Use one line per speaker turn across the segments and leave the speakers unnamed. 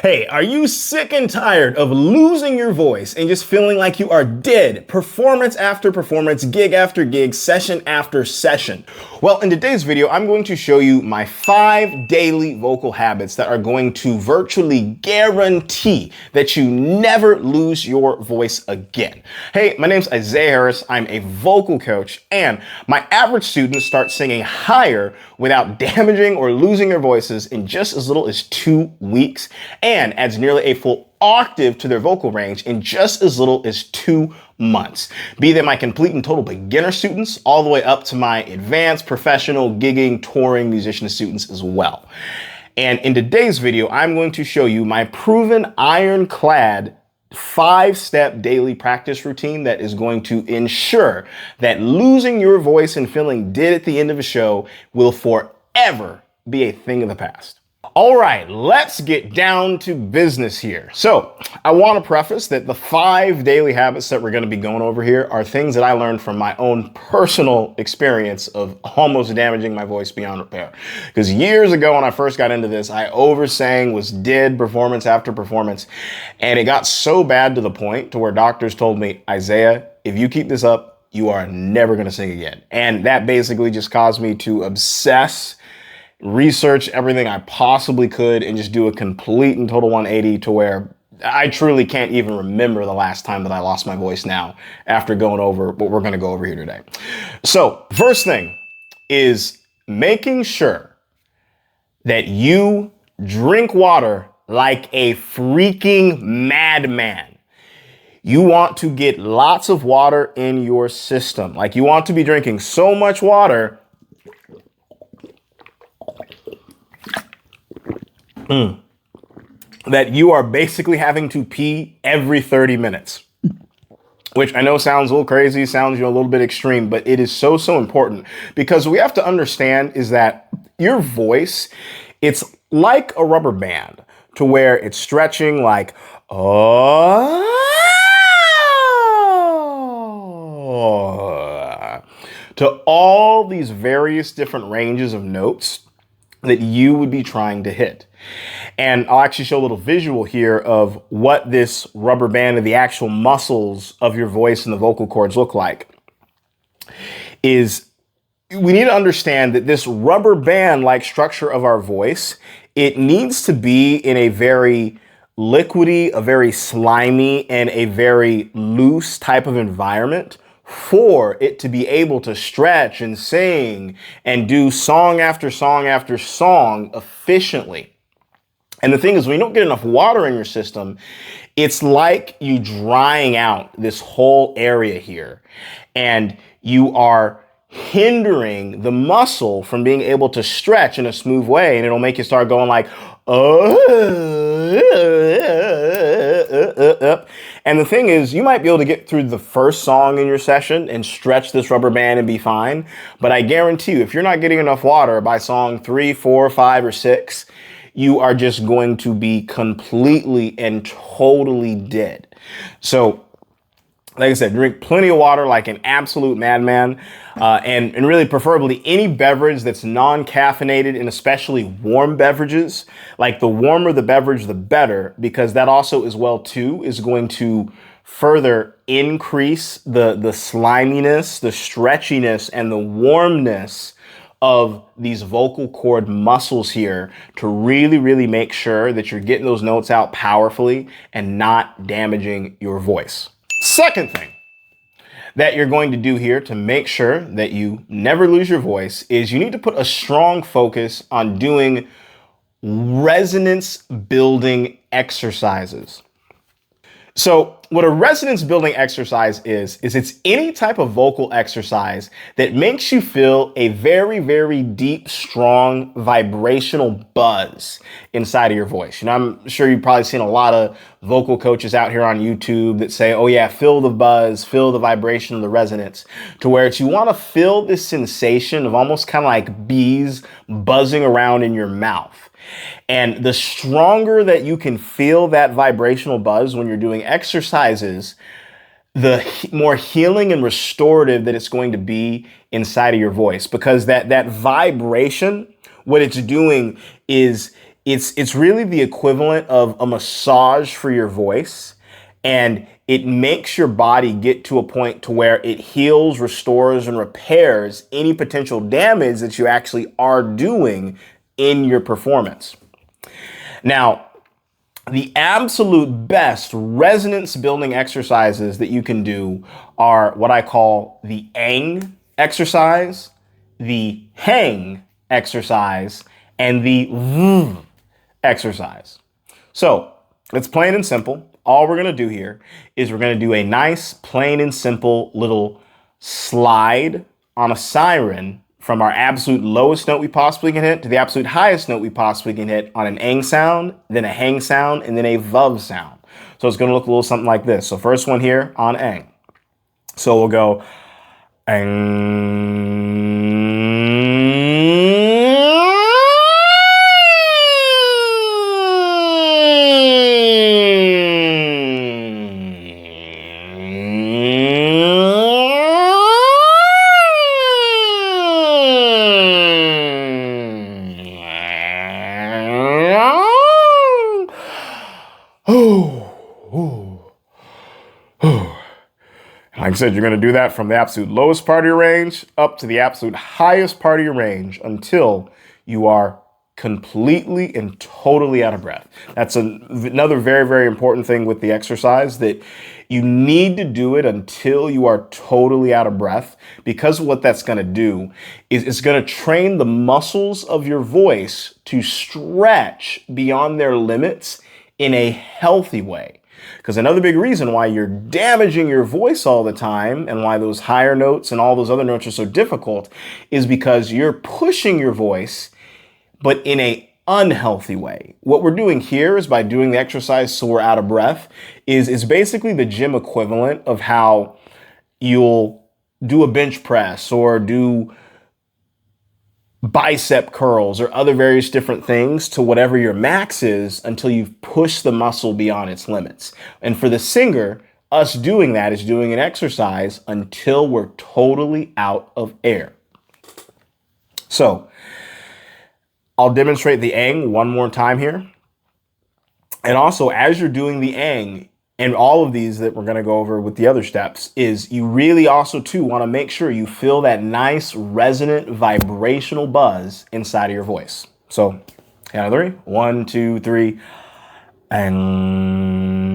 Hey, are you sick and tired of losing your voice and just feeling like you are dead, performance after performance, gig after gig, session after session? Well, in today's video, I'm going to show you my 5 daily vocal habits that are going to virtually guarantee that you never lose your voice again. Hey, my name's Isaiah Harris. I'm a vocal coach, and my average students start singing higher without damaging or losing their voices in just as little as 2 weeks, and adds nearly a full octave to their vocal range in just as little as 2 months. Be they my complete and total beginner students all the way up to my advanced professional gigging, touring musician students as well. And in today's video, I'm going to show you my proven ironclad 5-step daily practice routine that is going to ensure that losing your voice and feeling dead at the end of a show will forever be a thing of the past. All right, let's get down to business here. So I want to preface that the 5 daily habits that we're going to be going over here are things that I learned from my own personal experience of almost damaging my voice beyond repair. Because years ago when I first got into this, I oversang, was dead performance after performance. And it got so bad to the point to where doctors told me, Isaiah, if you keep this up, you are never going to sing again. And that basically just caused me to obsess, research everything I possibly could, and just do a complete and total 180 to where I truly can't even remember the last time that I lost my voice now after going over what we're going to go over here today. So first thing is making sure that you drink water like a freaking madman. You want to get lots of water in your system. Like, you want to be drinking so much water that you are basically having to pee every 30 minutes, which I know sounds a little crazy, sounds a little bit extreme, but it is so important, because what we have to understand is that your voice, it's like a rubber band to where it's stretching like, to all these various different ranges of notes that you would be trying to hit. And I'll actually show a little visual here of what this rubber band and the actual muscles of your voice and the vocal cords look like. Is we need to understand that this rubber band-like structure of our voice, it needs to be in a very liquidy, a very slimy, and a very loose type of environment for it to be able to stretch and sing and do song after song after song efficiently. And the thing is, when you don't get enough water in your system, it's like you drying out this whole area here, and you are hindering the muscle from being able to stretch in a smooth way, and it'll make you start going like, and the thing is, you might be able to get through the first song in your session and stretch this rubber band and be fine. But I guarantee you, if you're not getting enough water by song 3, 4, 5, or 6, you are just going to be completely and totally dead. So, like I said, drink plenty of water like an absolute madman, and really preferably any beverage that's non-caffeinated, and especially warm beverages. Like, the warmer the beverage, the better, because that also as well too is going to further increase the sliminess, the stretchiness, and the warmness of these vocal cord muscles here to really make sure that you're getting those notes out powerfully and not damaging your voice. Second thing that you're going to do here to make sure that you never lose your voice is you need to put a strong focus on doing resonance building exercises. So what a resonance building exercise is it's any type of vocal exercise that makes you feel a very deep, strong vibrational buzz inside of your voice. You know, I'm sure you've probably seen a lot of vocal coaches out here on YouTube that say, oh yeah, feel the buzz, feel the vibration of the resonance, to where it's, you want to feel this sensation of almost kind of like bees buzzing around in your mouth. And the stronger that you can feel that vibrational buzz when you're doing exercises, the more healing and restorative that it's going to be inside of your voice. Because that vibration, what it's doing is It's really the equivalent of a massage for your voice, and it makes your body get to a point to where it heals, restores, and repairs any potential damage that you actually are doing in your performance. Now, the absolute best resonance building exercises that you can do are what I call the Ang exercise, the Hang exercise, and the V exercise. So it's plain and simple. All we're going to do here is we're going to do a nice, plain and simple little slide on a siren from our absolute lowest note we possibly can hit to the absolute highest note we possibly can hit on an Ang sound, then a Hang sound, and then a Vuv sound. So it's going to look a little something like this. So first one here on Ang. So we'll go Ang. Like I said, you're going to do that from the absolute lowest part of your range up to the absolute highest part of your range until you are completely and totally out of breath. That's another very, very important thing with the exercise, that you need to do it until you are totally out of breath, because what that's going to do is it's going to train the muscles of your voice to stretch beyond their limits in a healthy way. Because another big reason why you're damaging your voice all the time and why those higher notes and all those other notes are so difficult is because you're pushing your voice, but in a unhealthy way. What we're doing here is, by doing the exercise so we're out of breath, is basically the gym equivalent of how you'll do a bench press or do bicep curls or other various different things to whatever your max is until you've pushed the muscle beyond its limits. And for the singer, us doing that is doing an exercise until we're totally out of air. So I'll demonstrate the Ang one more time here. And also, as you're doing the Ang, and all of these that we're going to go over with the other steps, is you really also too want to make sure you feel that nice resonant vibrational buzz inside of your voice. So count of 3, 1, 2, 3, and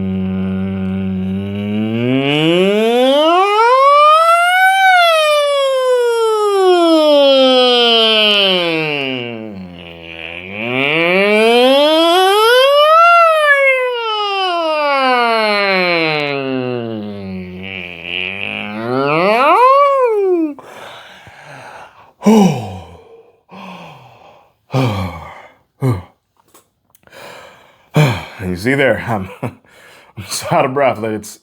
you see there, I'm so out of breath that it's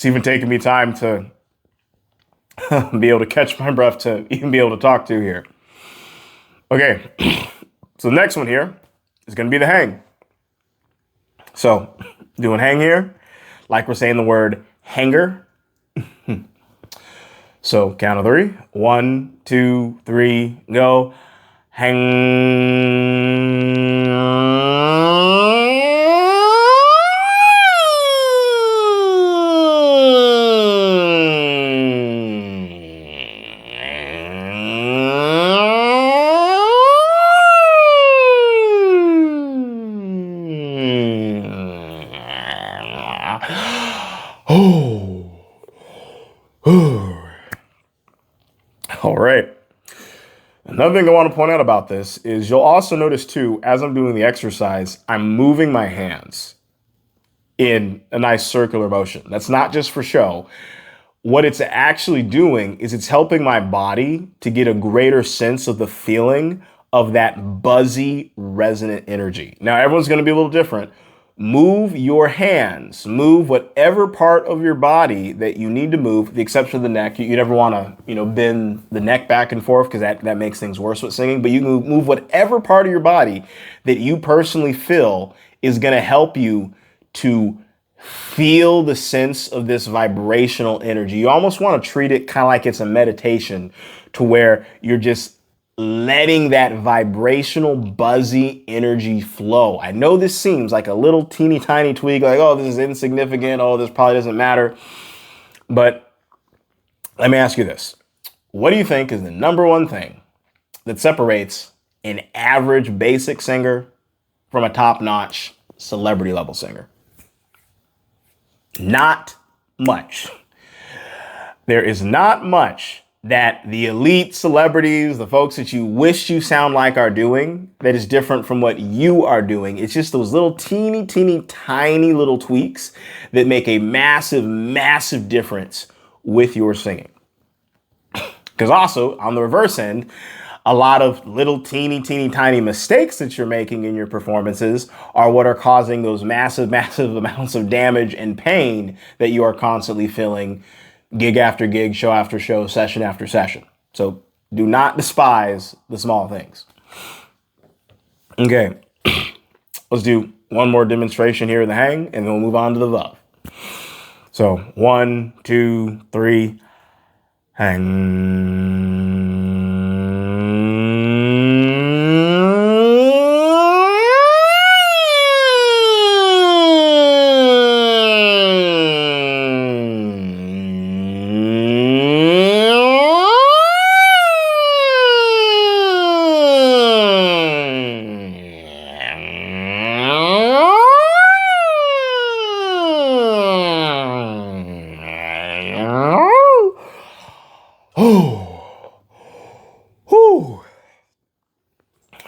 even taking me time to be able to catch my breath to even be able to talk to here. Okay, so the next one here is going to be the Hang. So doing Hang here, like we're saying the word hanger. So count of 3, 1, 2, 3, go. Hang. All right. Another thing I want to point out about this is you'll also notice too, as I'm doing the exercise, I'm moving my hands in a nice circular motion. That's not just for show. What it's actually doing is it's helping my body to get a greater sense of the feeling of that buzzy, resonant energy. Now, everyone's going to be a little different. Move your hands, move whatever part of your body that you need to move, with the exception of the neck. You never want to, bend the neck back and forth, because that makes things worse with singing. But you can move whatever part of your body that you personally feel is going to help you to feel the sense of this vibrational energy. You almost want to treat it kind of like it's a meditation, to where you're just letting that vibrational, buzzy energy flow. I know this seems like a little teeny tiny tweak, like, oh, this is insignificant. Oh, this probably doesn't matter. But let me ask you this. What do you think is the number one thing that separates an average basic singer from a top-notch celebrity level singer? Not much. There is not much that the elite celebrities, the folks that you wish you sound like are doing that is different from what you are doing. It's just those little teeny, tiny little tweaks that make a massive, massive difference with your singing. Because also, on the reverse end, a lot of little teeny, tiny mistakes that you're making in your performances are what are causing those massive, massive amounts of damage and pain that you are constantly feeling gig after gig, show after show, session after session. So do not despise the small things. Okay, let's do one more demonstration here in the hang, and then we'll move on to the vuv. So 1, 2, 3, hang.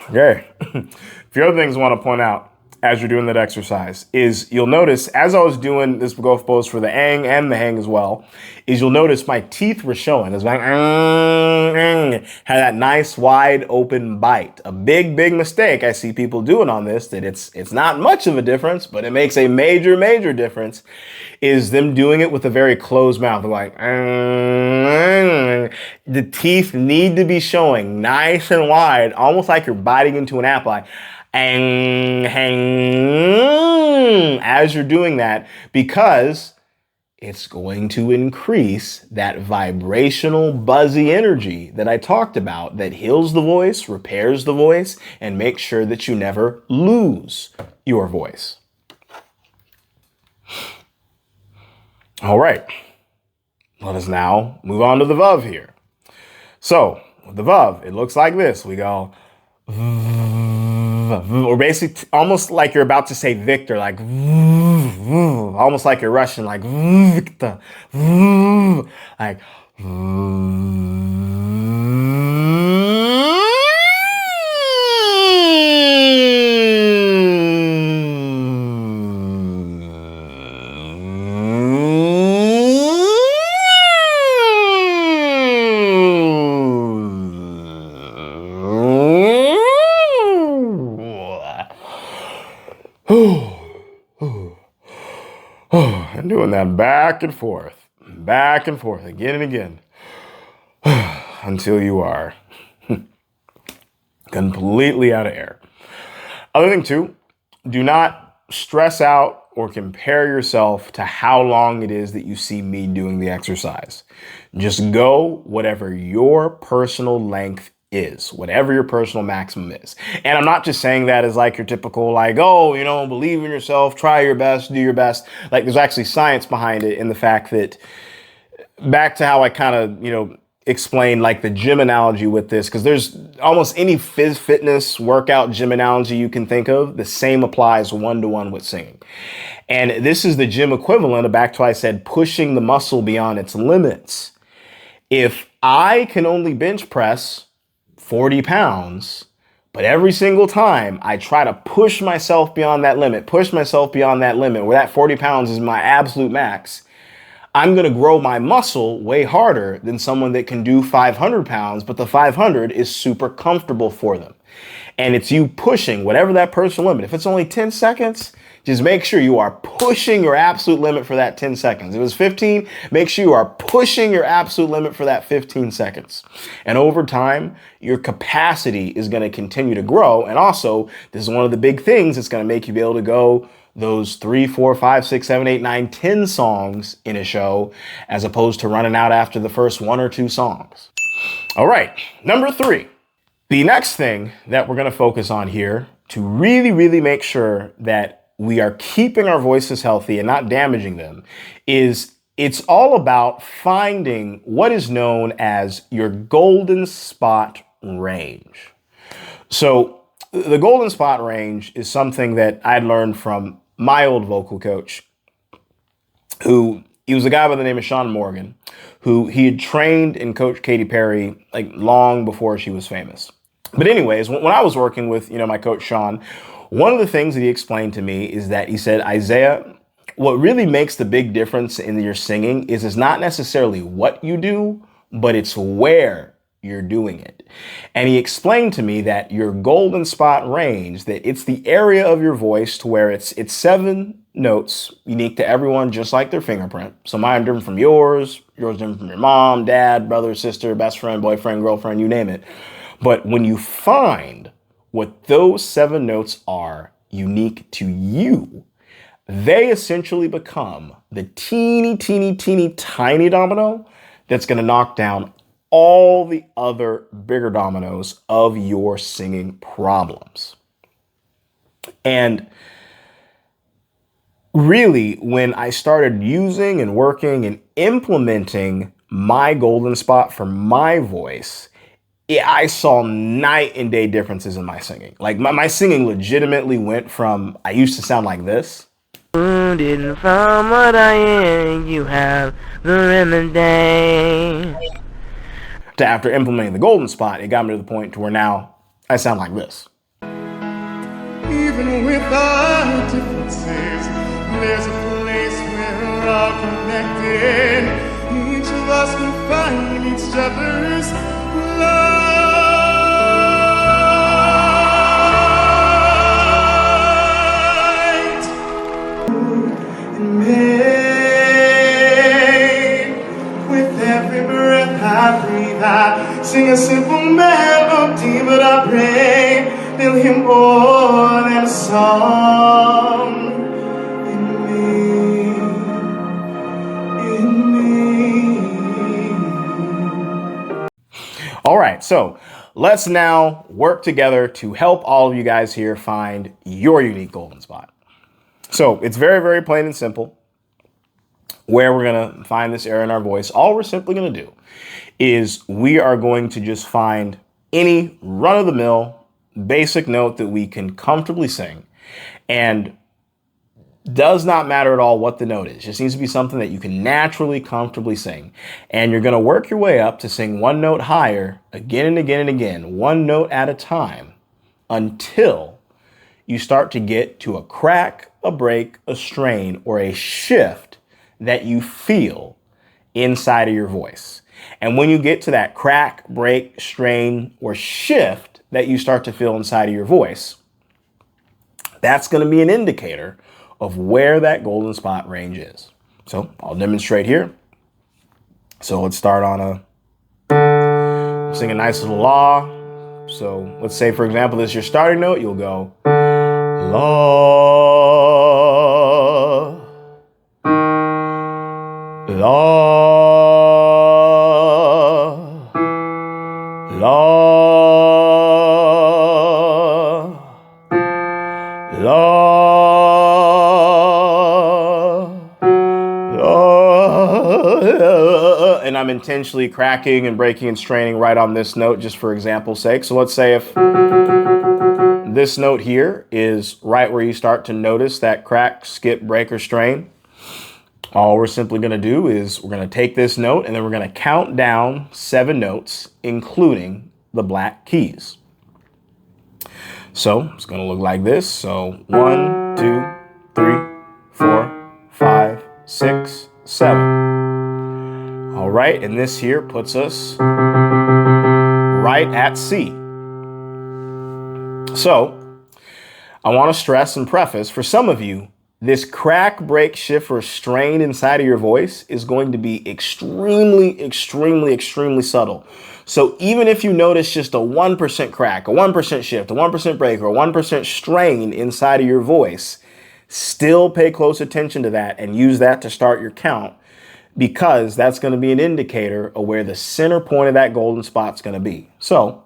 Okay. A few other things I want to point out as you're doing that exercise is you'll notice as I was doing this both for the ang and the hang as well, is you'll notice my teeth were showing. It's like, had that nice wide open bite. A big mistake I see people doing on this, that it's not much of a difference, but it makes a major difference, is them doing it with a very closed mouth. They're like, the teeth need to be showing nice and wide, almost like you're biting into an apple. Like, as you're doing that, because it's going to increase that vibrational, buzzy energy that I talked about that heals the voice, repairs the voice, and makes sure that you never lose your voice. All right, let us now move on to the vuv here. So with the vuv, it looks like this. We go, or basically almost like you're about to say Victor, like almost like you're Russian, like Victor, like. And doing that back and forth, again and again, until you are completely out of air. Other thing too, do not stress out or compare yourself to how long it is that you see me doing the exercise. Just go whatever your personal length is, whatever your personal maximum is. And I'm not just saying that as like your typical, like, oh, you know, believe in yourself, try your best, do your best. Like there's actually science behind it in the fact that, back to how I kind of, you know, explain like the gym analogy with this, because there's almost any fitness workout gym analogy you can think of, the same applies one-to-one with singing. And this is the gym equivalent of, back to what I said, pushing the muscle beyond its limits. If I can only bench press 40 pounds, but every single time I try to push myself beyond that limit, where that 40 pounds is my absolute max, I'm going to grow my muscle way harder than someone that can do 500 pounds, but the 500 is super comfortable for them. And it's you pushing whatever that personal limit. If it's only 10 seconds, just make sure you are pushing your absolute limit for that 10 seconds. If it was 15, make sure you are pushing your absolute limit for that 15 seconds. And over time, your capacity is going to continue to grow. And also, this is one of the big things that's going to make you be able to go those 3, 4, 5, 6, 7, 8, 9, 10 songs in a show, as opposed to running out after the first 1 or 2 songs. All right, number 3. The next thing that we're going to focus on here to really, really make sure that we are keeping our voices healthy and not damaging them is it's all about finding what is known as your golden spot range. So the golden spot range is something that I'd learned from my old vocal coach, he was a guy by the name of Sean Morgan, who he had trained and coached Katy Perry like long before she was famous. But anyways, when I was working with, my coach Sean, one of the things that he explained to me is that he said, Isaiah, what really makes the big difference in your singing is it's not necessarily what you do, but it's where you're doing it. And he explained to me that your golden spot range, that it's the area of your voice to where it's 7 notes unique to everyone, just like their fingerprint. So mine are different from yours different from your mom, dad, brother, sister, best friend, boyfriend, girlfriend, you name it. But when you find what those 7 notes are unique to you, they essentially become the teeny, teeny, teeny, tiny domino that's going to knock down all the other bigger dominoes of your singing problems. And really, when I started using and working and implementing my golden spot for my voice, I saw night and day differences in my singing. Like my singing legitimately went from, I used to sound like this.
Wounded from what I am, you have the remedy.
To after implementing the golden spot, it got me to the point to where now I sound like this.
Even with our differences, there's a place where we're all connected. Each of us can find each other's light. And made with every breath I breathe, I sing a simple melody, but I pray they'll hear more than a song in me.
All right, so let's now work together to help all of you guys here find your unique golden spot. So it's very, very plain and simple where we're going to find this area in our voice. All we're simply going to do is we are going to just find any run-of-the-mill basic note that we can comfortably sing, and does not matter at all what the note is. It just needs to be something that you can naturally, comfortably sing. And you're going to work your way up to sing one note higher again and again and again, one note at a time, until you start to get to a crack, a break, a strain, or a shift that you feel inside of your voice. And when you get to that crack, break, strain, or shift that you start to feel inside of your voice, that's going to be an indicator of where that golden spot range is. So I'll demonstrate here. So let's start on sing a nice little la. So let's say, for example, this is your starting note. You'll go la, la, la, la, and I'm intentionally cracking and breaking and straining right on this note just for example's sake. So let's say if this note here is right where you start to notice that crack, skip, break, or strain, all we're simply going to do is we're going to take this note and then we're going to count down 7 notes, including the black keys. So it's going to look like this. So 1, 2, 3, 4, 5, 6, 7. All right, and this here puts us right at C. So I want to stress and preface, for some of you, this crack, break, shift, or strain inside of your voice is going to be extremely, extremely, extremely subtle. So even if you notice just a 1% crack, a 1% shift, a 1% break, or a 1% strain inside of your voice, still pay close attention to that and use that to start your count, because that's going to be an indicator of where the center point of that golden spot is going to be. So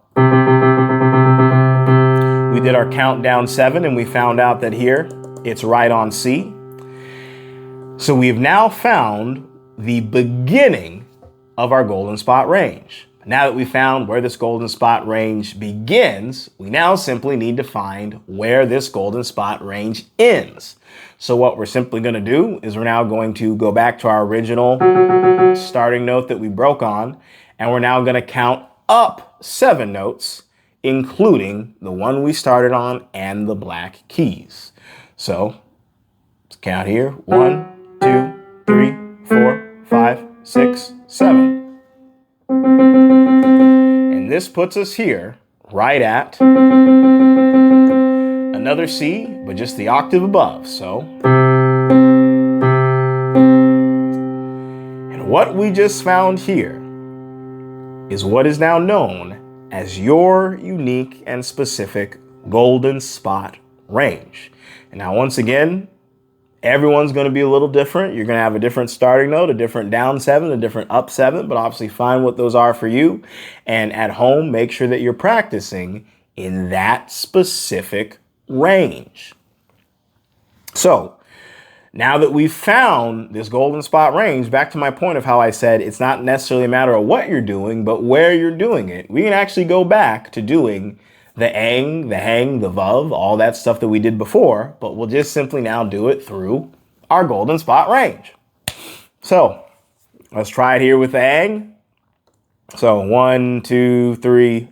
did our countdown 7 and we found out that here it's right on C. So we've now found the beginning of our golden spot range. Now that we found where this golden spot range begins, we now simply need to find where this golden spot range ends. So what we're simply going to do is we're now going to go back to our original starting note that we broke on, and we're now going to count up 7 notes, including the one we started on and the black keys. So let's count here. 1, 2, 3, 4, 5, 6, 7. And this puts us here right at another C, but just the octave above. So, and what we just found here is what is now known as your unique and specific golden spot range. And now once again, everyone's going to be a little different. You're going to have a different starting note, a different down 7, a different up 7, but obviously find what those are for you. And at home, make sure that you're practicing in that specific range. So now that we've found this golden spot range, back to my point of how I said it's not necessarily a matter of what you're doing, but where you're doing it. We can actually go back to doing the ang, the hang, the vav, all that stuff that we did before, but we'll just simply now do it through our golden spot range. So let's try it here with the ang. So 1, 2, 3.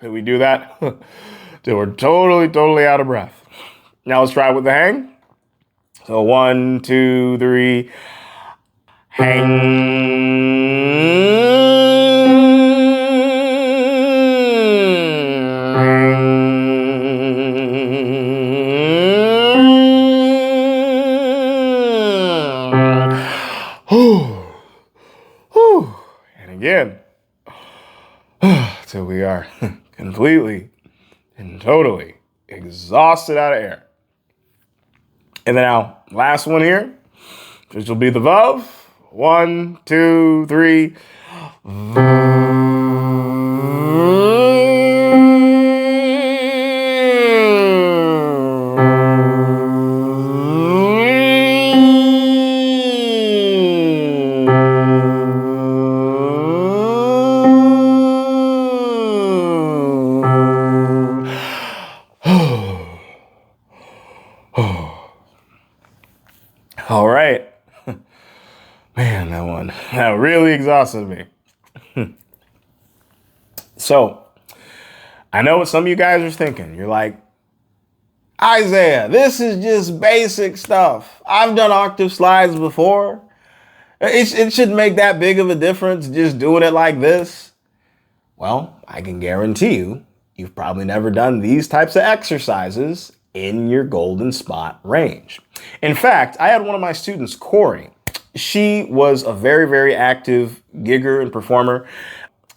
Did we do that? Till we're totally out of breath. Now let's try it with the hang. So 1, 2, 3. And again, till we are completely and totally exhausted out of air. And then now, last one here, which will be the vav. 1, 2, 3. All right. Man, that really exhausted me. So, I know what some of you guys are thinking. You're like, Isaiah, this is just basic stuff. I've done octave slides before. It shouldn't make that big of a difference just doing it like this. Well, I can guarantee you've probably never done these types of exercises in your golden spot range. In fact, I had one of my students, Corey. She was a very active gigger and performer.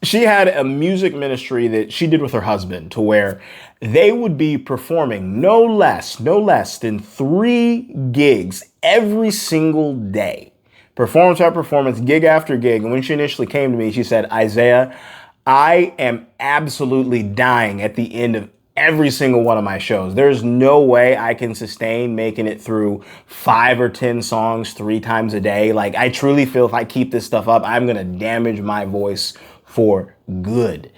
She had a music ministry that she did with her husband to where they would be performing no less than 3 gigs every single day. Performance after performance, gig after gig. And when she initially came to me, she said, Isaiah, I am absolutely dying at the end of every single one of my shows. There's no way I can sustain making it through 5 or 10 songs 3 times a day. Like, I truly feel if I keep this stuff up, I'm going to damage my voice for good.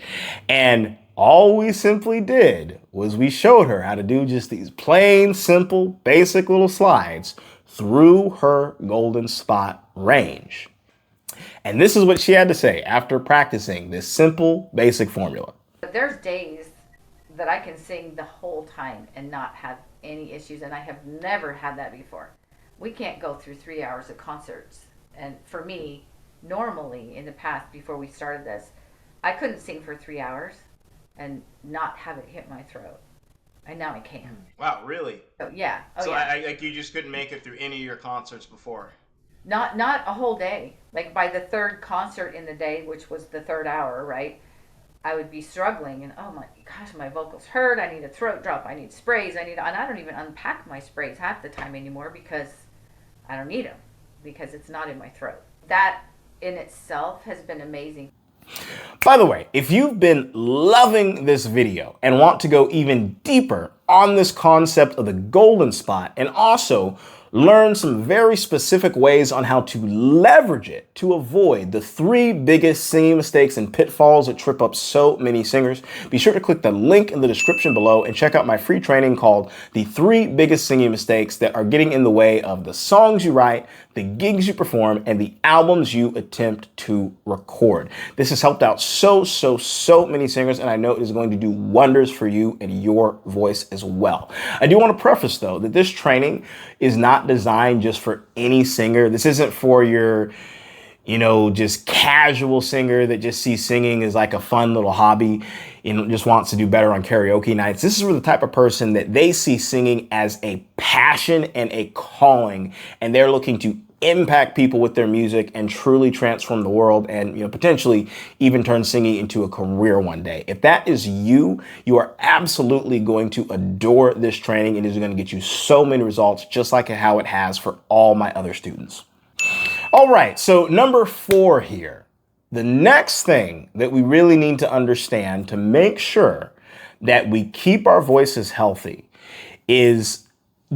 And all we simply did was we showed her how to do just these plain, simple, basic little slides through her golden spot range. And this is what she had to say after practicing this simple, basic formula.
There's days that I can sing the whole time and not have any issues, and I have never had that before. We can't go through 3 hours of concerts, and for me, normally in the past, before we started this, I couldn't sing for 3 hours and not have it hit my throat. And now I can.
Wow, really?
So yeah. Oh
So
yeah.
like you just couldn't make it through any of your concerts before.
Not a whole day. Like by the third concert in the day, which was the third hour, right? I would be struggling, and oh my gosh, my vocals hurt. I need a throat drop. I need sprays. And I don't even unpack my sprays half the time anymore because I don't need them because it's not in my throat. That in itself has been amazing.
By the way, if you've been loving this video and want to go even deeper on this concept of the golden spot and also learn some very specific ways on how to leverage it to avoid the 3 biggest singing mistakes and pitfalls that trip up so many singers, be sure to click the link in the description below and check out my free training called The 3 Biggest Singing Mistakes That Are Getting in the Way of the Songs You Write, the gigs you perform, and the albums you attempt to record. This has helped out so many singers, and I know it is going to do wonders for you and your voice as well. I do want to preface, though, that this training is not designed just for any singer. This isn't for your, just casual singer that just sees singing as like a fun little hobby and just wants to do better on karaoke nights. This is for the type of person that they see singing as a passion and a calling, and they're looking to impact people with their music and truly transform the world and potentially even turn singing into a career one day. If that is you, you are absolutely going to adore this training, and it is going to get you so many results, just like how it has for all my other students. All right, so number 4 here. The next thing that we really need to understand to make sure that we keep our voices healthy is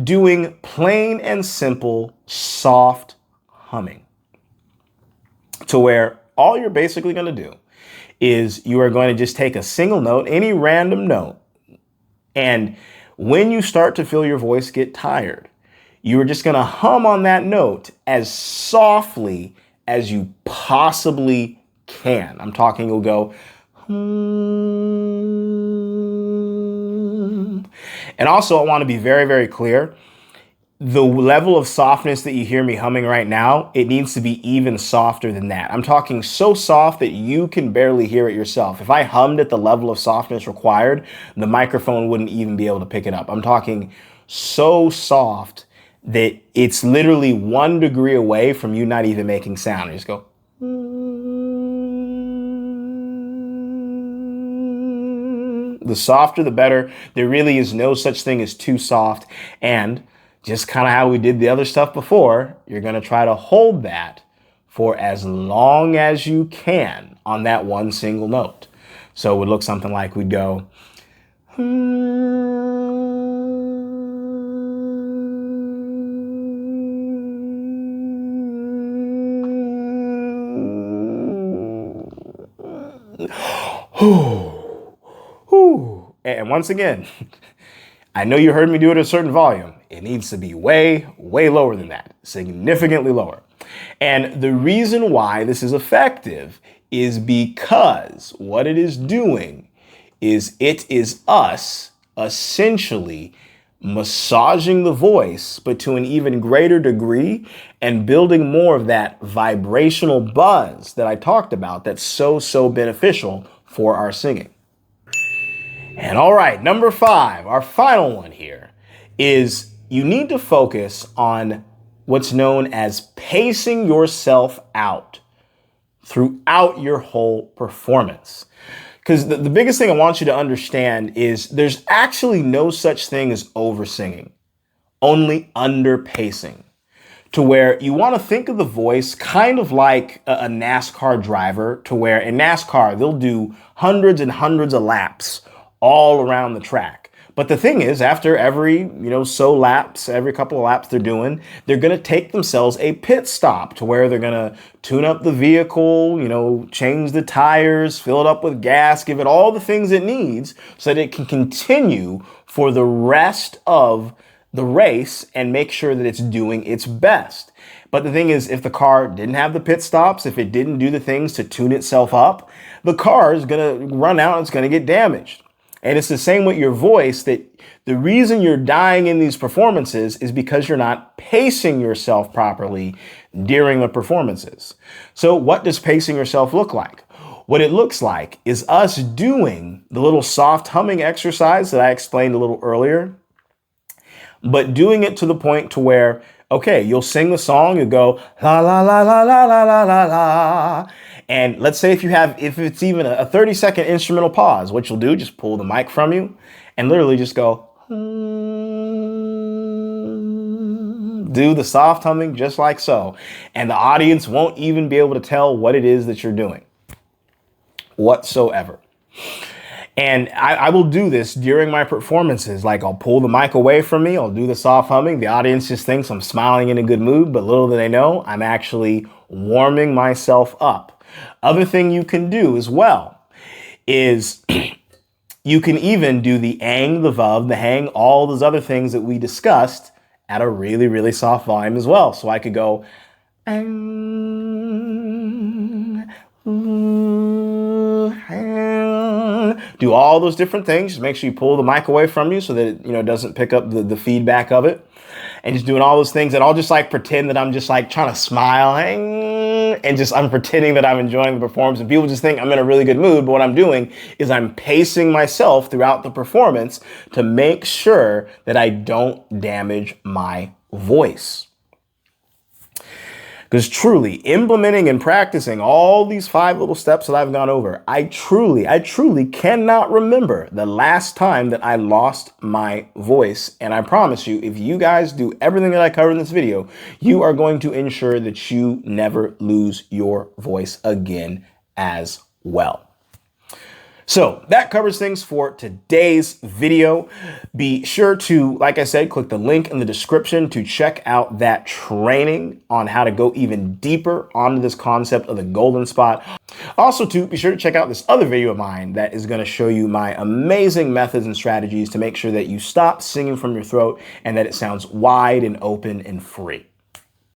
doing plain and simple, soft humming. To where all you're basically going to do is you are going to just take a single note, any random note, and when you start to feel your voice get tired, you are just going to hum on that note as softly as you possibly can. I'm talking, you'll go, and also I want to be very clear. The level of softness that you hear me humming right now, it needs to be even softer than that. I'm talking so soft that you can barely hear it yourself. If I hummed at the level of softness required, the microphone wouldn't even be able to pick it up. I'm talking so soft that it's literally 1 degree away from you not even making sound. You just go. The softer, the better. There really is no such thing as too soft. And just kind of how we did the other stuff before, you're going to try to hold that for as long as you can on that one single note. So it would look something like we'd go, and once again, I know you heard me do it at a certain volume. It needs to be way lower than that, significantly lower. And the reason why this is effective is because what it is doing is it is us essentially massaging the voice, but to an even greater degree, and building more of that vibrational buzz that I talked about that's so beneficial for our singing. And all right, number 5, our final one here, is you need to focus on what's known as pacing yourself out throughout your whole performance. Because the biggest thing I want you to understand is there's actually no such thing as over singing, only under pacing. To where you want to think of the voice kind of like a NASCAR driver, to where in NASCAR, they'll do hundreds and hundreds of laps all around the track. But the thing is, after every, laps, every couple of laps they're going to take themselves a pit stop to where they're going to tune up the vehicle, change the tires, fill it up with gas, give it all the things it needs so that it can continue for the rest of the race and make sure that it's doing its best. But the thing is, if the car didn't have the pit stops, if it didn't do the things to tune itself up, the car is going to run out and it's going to get damaged. And it's the same with your voice, that the reason you're dying in these performances is because you're not pacing yourself properly during the performances. So what does pacing yourself look like? What it looks like is us doing the little soft humming exercise that I explained a little earlier, but doing it to the point to where, okay, you'll sing the song, you go la la la la la la la la la. And let's say if it's even a 30-second instrumental pause, what you'll do, just pull the mic from you and literally just go, do the soft humming just like so. And the audience won't even be able to tell what it is that you're doing whatsoever. And I will do this during my performances. Like, I'll pull the mic away from me. I'll do the soft humming. The audience just thinks I'm smiling in a good mood, but little do they know, I'm actually warming myself up. Other thing you can do as well is you can even do the ang, the vav, the hang, all those other things that we discussed at a really, really soft volume as well. So I could go, do all those different things. Just make sure you pull the mic away from you so that it, doesn't pick up the feedback of it. And just doing all those things, and I'll just like pretend that I'm just like trying to smile and just I'm pretending that I'm enjoying the performance, and people just think I'm in a really good mood. But what I'm doing is I'm pacing myself throughout the performance to make sure that I don't damage my voice. Because truly, implementing and practicing all these 5 little steps that I've gone over, I truly cannot remember the last time that I lost my voice. And I promise you, if you guys do everything that I cover in this video, you are going to ensure that you never lose your voice again as well. So that covers things for today's video. Be sure to, like I said, click the link in the description to check out that training on how to go even deeper onto this concept of the golden spot. Also, too, be sure to check out this other video of mine that is going to show you my amazing methods and strategies to make sure that you stop singing from your throat and that it sounds wide and open and free.